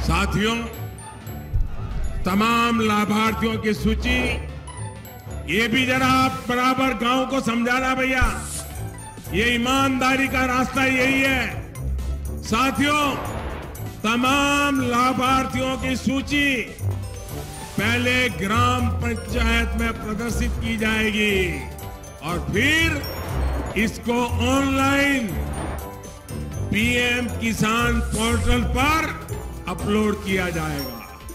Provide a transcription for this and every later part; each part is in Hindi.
साथियों, तमाम लाभार्थियों की सूची ये भी जरा आप बराबर गांव को समझाना भैया, ये ईमानदारी का रास्ता यही है। साथियों, तमाम लाभार्थियों की सूची पहले ग्राम पंचायत में प्रदर्शित की जाएगी और फिर इसको ऑनलाइन पीएम किसान पोर्टल पर अपलोड किया जाएगा।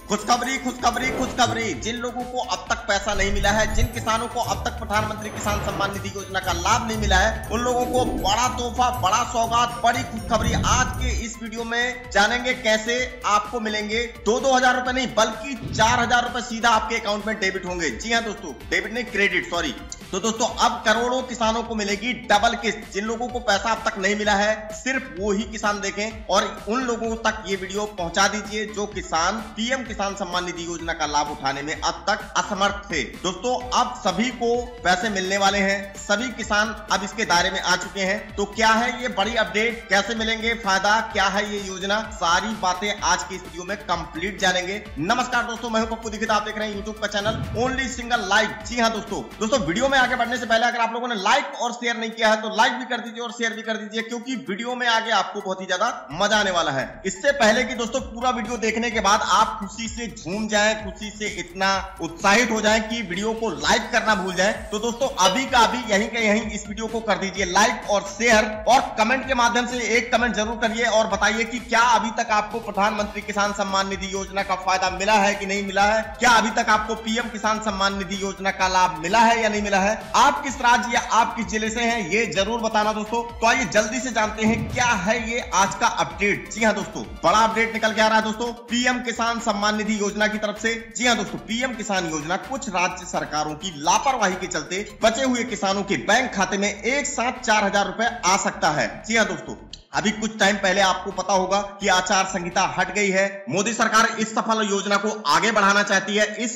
खुशखबरी खुशखबरी खुशखबरी, जिन लोगों को अब तक पैसा नहीं मिला है, जिन किसानों को अब तक प्रधानमंत्री किसान सम्मान निधि योजना का लाभ नहीं मिला है, उन लोगों को बड़ा तोहफा, बड़ा सौगात, बड़ी खुशखबरी आज के इस वीडियो में जानेंगे कैसे आपको मिलेंगे। 2-2 हजार रुपए नहीं बल्कि 4,000 रुपए सीधा आपके अकाउंट में डेबिट होंगे। जी हाँ दोस्तों, डेबिट नहीं क्रेडिट, सॉरी। तो दोस्तों अब करोड़ों किसानों को मिलेगी डबल किस्त। जिन लोगों को पैसा अब तक नहीं मिला है सिर्फ वो ही किसान देखें और उन लोगों तक ये वीडियो पहुंचा दीजिए जो किसान पीएम किसान सम्मान निधि योजना का लाभ उठाने में अब तक असमर्थ थे। दोस्तों अब सभी को पैसे मिलने वाले हैं, सभी किसान अब इसके दायरे में आ चुके हैं। तो क्या है ये बड़ी अपडेट, कैसे मिलेंगे फायदा, क्या है ये योजना, सारी बातें आज की इस वीडियो में कंप्लीट जानेंगे। नमस्कार दोस्तों, मैं हूं पप्पू दीक्षित, आप देख रहे हैं यूट्यूब का चैनल ओनली सिंगल लाइक। जी हाँ दोस्तों वीडियो में आगे बढ़ने से पहले अगर आप लोगों ने लाइक और शेयर नहीं किया है तो लाइक भी कर दीजिए और शेयर भी कर दीजिए, क्योंकि वीडियो में आगे आपको बहुत ही ज्यादा मजा आने वाला है। इससे पहले कि दोस्तों पूरा वीडियो देखने के बाद आप खुशी से झूम जाएं, खुशी से इतना उत्साहित हो जाएं कि वीडियो को लाइक करना भूल जाएं, तो दोस्तों अभी का अभी यहीं के यहीं इस वीडियो को कर दीजिए लाइक और शेयर, और कमेंट के माध्यम से एक कमेंट जरूर करिए और बताइए कि क्या अभी तक आपको प्रधानमंत्री किसान सम्मान निधि योजना का फायदा मिला है कि नहीं मिला है, क्या अभी तक आपको पीएम किसान सम्मान निधि योजना का लाभ मिला है या नहीं मिला है, आप किस राज्य या आप किस जिले से हैं ये जरूर बताना दोस्तों। तो आइए जल्दी से जानते हैं क्या है ये आज का अपडेट। जी हाँ दोस्तों, बड़ा अपडेट निकल के आ रहा है दोस्तों पीएम किसान सम्मान निधि योजना की तरफ से। जी हाँ दोस्तों, पीएम किसान योजना कुछ राज्य सरकारों की लापरवाही के चलते बचे हुए किसानों के बैंक खाते में एक साथ 4,000 रुपए आ सकता है। जी हाँ दोस्तों, अभी कुछ टाइम पहले आपको पता होगा कि आचार संहिता हट गई है। मोदी सरकार इस सफल योजना को आगे बढ़ाना चाहती है। इस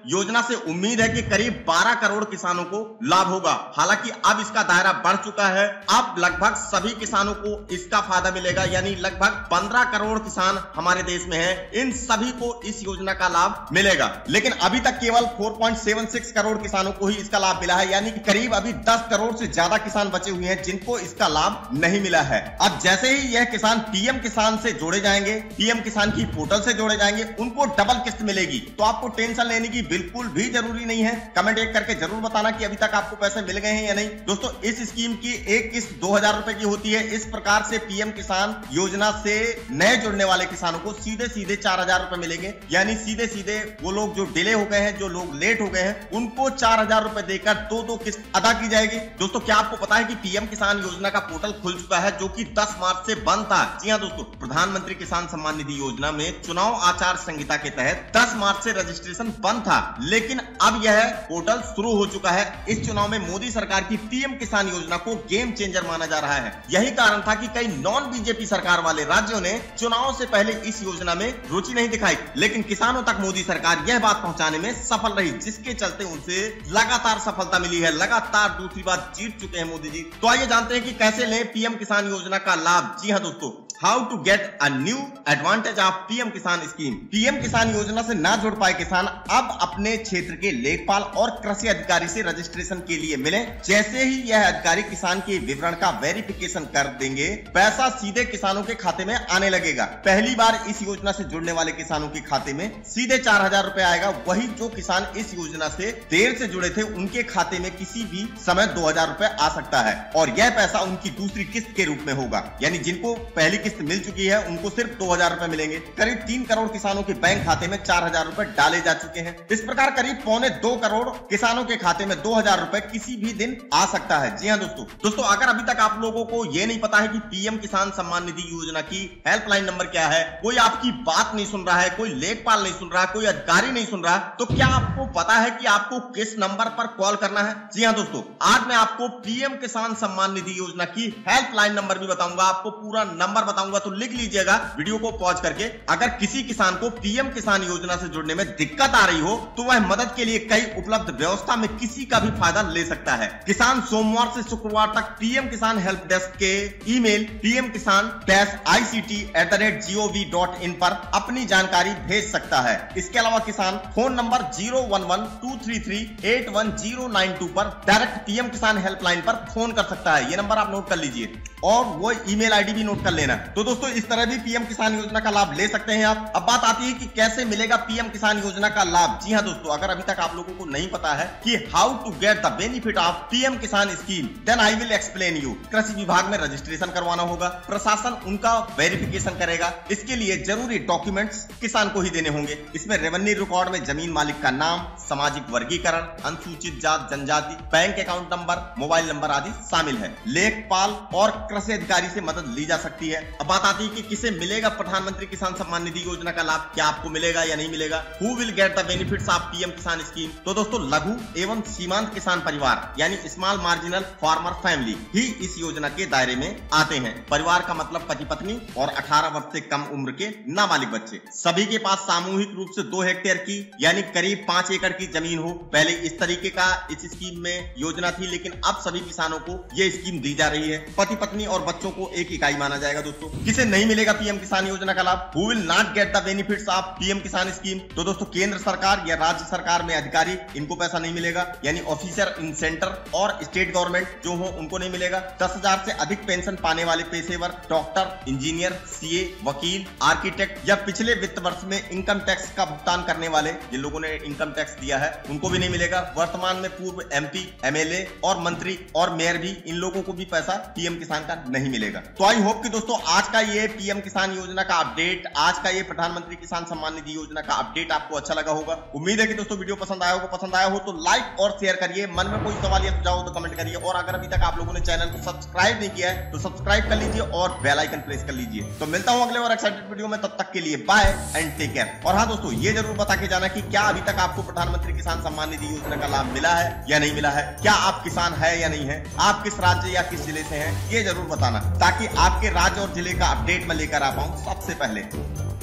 योजना से उम्मीद है कि करीब 12 करोड़ किसानों को लाभ होगा। हालांकि अब इसका दायरा बढ़ चुका है, अब लगभग सभी किसानों को इसका फायदा मिलेगा, यानी लगभग 15 करोड़ किसान हमारे देश में हैं, इन सभी को इस योजना का लाभ मिलेगा। लेकिन अभी तक केवल 4.76 करोड़ किसानों को ही इसका लाभ मिला है, यानी कि करीब अभी 10 करोड़ से ज्यादा किसान बचे हुए हैं जिनको इसका लाभ नहीं मिला है। अब जैसे ही यह किसान पीएम किसान से जोड़े जाएंगे, पीएम किसान की पोर्टल से जोड़े जाएंगे, उनको डबल किस्त मिलेगी। तो आपको टेंशन लेने की बिल्कुल भी जरूरी नहीं है। कमेंट एक करके जरूर बताना कि अभी तक आपको पैसे मिल गए हैं या नहीं। दोस्तों इस स्कीम की एक किस्त 2,000 रुपए की होती है। इस प्रकार से पीएम किसान योजना से नए जुड़ने वाले किसानों को सीधे सीधे 4,000 रुपए मिलेंगे, यानी सीधे सीधे वो लोग जो डिले हो गए हैं, जो लोग लेट हो गए हैं, उनको 4,000 रुपए देकर 2-2 किस्त अदा की जाएगी। दोस्तों क्या आपको पता है कि पीएम किसान योजना का पोर्टल खुल चुका है जो कि 10 मार्च से बंद था। जी हाँ दोस्तों, प्रधानमंत्री किसान सम्मान निधि योजना में चुनाव आचार संहिता के तहत 10 मार्च से रजिस्ट्रेशन बंद था, लेकिन अब यह पोर्टल शुरू हो चुका है। इस चुनाव में मोदी सरकार की पीएम किसान योजना को गेम चेंजर माना जा रहा है। यही कारण था कि कई नॉन बीजेपी सरकार वाले राज्यों ने चुनाव से पहले इस योजना में रुचि नहीं दिखाई, लेकिन किसानों तक मोदी सरकार यह बात पहुंचाने में सफल रही, जिसके चलते उनसे लगातार सफलता मिली है। लगातार दूसरी बार जीत चुके हैं मोदी जी। तो आइए जानते हैं कि कैसे लें पीएम किसान योजना का लाभ। जी हाँ दोस्तों, how to get a new advantage of PM Kisan scheme. PM Kisan योजना से ना जुड़ पाए किसान अब अपने क्षेत्र के लेखपाल और कृषि अधिकारी से रजिस्ट्रेशन के लिए मिले। जैसे ही यह अधिकारी किसान के विवरण का वेरिफिकेशन कर देंगे, पैसा सीधे किसानों के खाते में आने लगेगा। पहली बार इस योजना से जुड़ने वाले किसानों के खाते में सीधे 4,000 रुपए आएगा। वही जो किसान इस योजना से देर से जुड़े थे उनके खाते में किसी भी समय 2,000 रुपए आ सकता है, और यह पैसा उनकी दूसरी किस्त के रूप में होगा। यानी जिनको पहली किस्त मिल चुकी है उनको सिर्फ 2,000 रुपए मिलेंगे। करीब 3 करोड़ किसानों के बैंक खाते में 4,000 रुपए डाले जा चुके हैं। इस प्रकार करीब 1.25 करोड़ किसानों के खाते में 2,000 रुपए किसी भी दिन आ सकता है। जी हाँ दोस्तों अगर अभी तक आप लोगों को यह नहीं पता है कि पीएम किसान सम्मान निधि योजना की हेल्पलाइन नंबर क्या है, कोई आपकी बात नहीं सुन रहा है, कोई लेखपाल नहीं सुन रहा है, कोई अधिकारी नहीं सुन रहा है, तो क्या आपको पता है कि आपको किस नंबर पर कॉल करना है? जी हाँ दोस्तों, आज मैं आपको पीएम किसान सम्मान निधि योजना की हेल्पलाइन नंबर भी बताऊंगा, आपको पूरा नंबर बताऊंगा तो लिख लीजिएगा वीडियो को पॉज करके। अगर किसी किसान को पीएम किसान योजना से जुड़ने में दिक्कत आ रही हो तो वह मदद के लिए कई उपलब्ध व्यवस्था में किसी का भी फायदा ले सकता है। किसान सोमवार से शुक्रवार तक पीएम किसान हेल्प डेस्क के ईमेल pmkisan-ict@gov.in पर अपनी जानकारी भेज सकता है। इसके अलावा किसान फोन नंबर 011-233-81092 पर डायरेक्ट पीएम किसान हेल्पलाइन पर फोन कर सकता है। ये नंबर आप नोट कर लीजिए और वो ईमेल आईडी भी नोट कर लेना। तो दोस्तों इस तरह भी पीएम किसान योजना का लाभ ले सकते हैं आप। अब बात आती है कि कैसे मिलेगा पीएम किसान योजना का लाभ। जी हाँ दोस्तों, अगर अभी तक आप लोगों को नहीं पता है कि how to get the benefit of PM Kisan scheme, then I will explain you. कृषि विभाग में रजिस्ट्रेशन करवाना होगा, प्रशासन उनका वेरिफिकेशन करेगा। इसके लिए जरूरी डॉक्यूमेंट्स किसान को ही देने होंगे। इसमें रेवेन्यू रिकॉर्ड में जमीन मालिक का नाम, सामाजिक वर्गीकरण, अनुसूचित जात जनजाति, bank account number, mobile number आदि शामिल है। लेखपाल और कृषि अधिकारी से मदद ली जा सकती है। अब बात आती है कि किसे मिलेगा प्रधानमंत्री किसान सम्मान निधि योजना का लाभ, क्या आपको मिलेगा या नहीं मिलेगा। Who will get the benefits of PM Kisan scheme. तो दोस्तों लघु एवं सीमांत किसान परिवार यानी स्मॉल मार्जिनल फार्मर फैमिली ही इस योजना के दायरे में आते हैं। परिवार का मतलब पति पत्नी और 18 वर्ष से कम उम्र के नाबालिग बच्चे। सभी के पास सामूहिक रूप से 2 हेक्टेयर की यानी करीब 5 एकड़ की जमीन हो। पहले इस तरीके का इस स्कीम में योजना थी, लेकिन अब सभी किसानों को ये स्कीम दी जा रही है। पति पत्नी और बच्चों को एक इकाई माना जाएगा। दोस्तों किसे नहीं मिलेगा पीएम किसान योजना का लाभ, who will not get the benefits of PM Kisan scheme. तो दोस्तों केंद्र सरकार या राज्य सरकार में अधिकारी, इनको पैसा नहीं मिलेगा, यानी ऑफिसर इन सेंटर और स्टेट गवर्नमेंट जो हो उनको नहीं मिलेगा। 10,000 से अधिक पेंशन पाने वाले पेशेवर, डॉक्टर, इंजीनियर, सीए, वकील, आर्किटेक्ट या पिछले वित्त वर्ष में इनकम टैक्स का भुगतान करने वाले, जिन लोगों ने इनकम टैक्स दिया है उनको भी नहीं मिलेगा। वर्तमान में पूर्व एमपी, एमएलए और मंत्री और मेयर भी, इन लोगों को भी पैसा पीएम किसान का नहीं मिलेगा। तो आई होप कि दोस्तों आज का ये पीएम किसान योजना का अपडेट, आज का ये प्रधानमंत्री किसान सम्मान निधि योजना का अपडेट आपको अच्छा लगा होगा। उम्मीद है कि दोस्तों वीडियो पसंद आया होगा। पसंद आया हो तो लाइक और शेयर करिए। मन में कोई सवाल या सुझाव हो तो कमेंट करिए। और अगर अभी तक आप लोगों ने चैनल को सब्सक्राइब नहीं किया है तो सब्सक्राइब कर लीजिए और बेल आइकन प्रेस कर लीजिए। तो मिलता हूं अगले और एक्साइटेड वीडियो में, तब तक के लिए बाय एंड टेक केयर। और हाँ दोस्तों, ये जरूर बता के जाना कि क्या अभी तक आपको प्रधानमंत्री किसान सम्मान निधि योजना का लाभ मिला है या नहीं मिला है। क्या आप किसान है या नहीं है, आप किस राज्य या किस जिले से हैं, ये जरूर बताना, ताकि आपके राज्य और जिले का अपडेट मैं लेकर आ पाऊं सबसे पहले।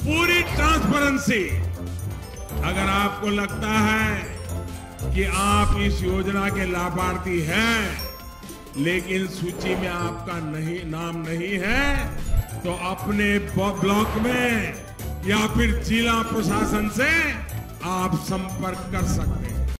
पूरी ट्रांसपेरेंसी। अगर आपको लगता है कि आप इस योजना के लाभार्थी हैं लेकिन सूची में आपका नाम नहीं है, तो अपने ब्लॉक में या फिर जिला प्रशासन से आप संपर्क कर सकते हैं।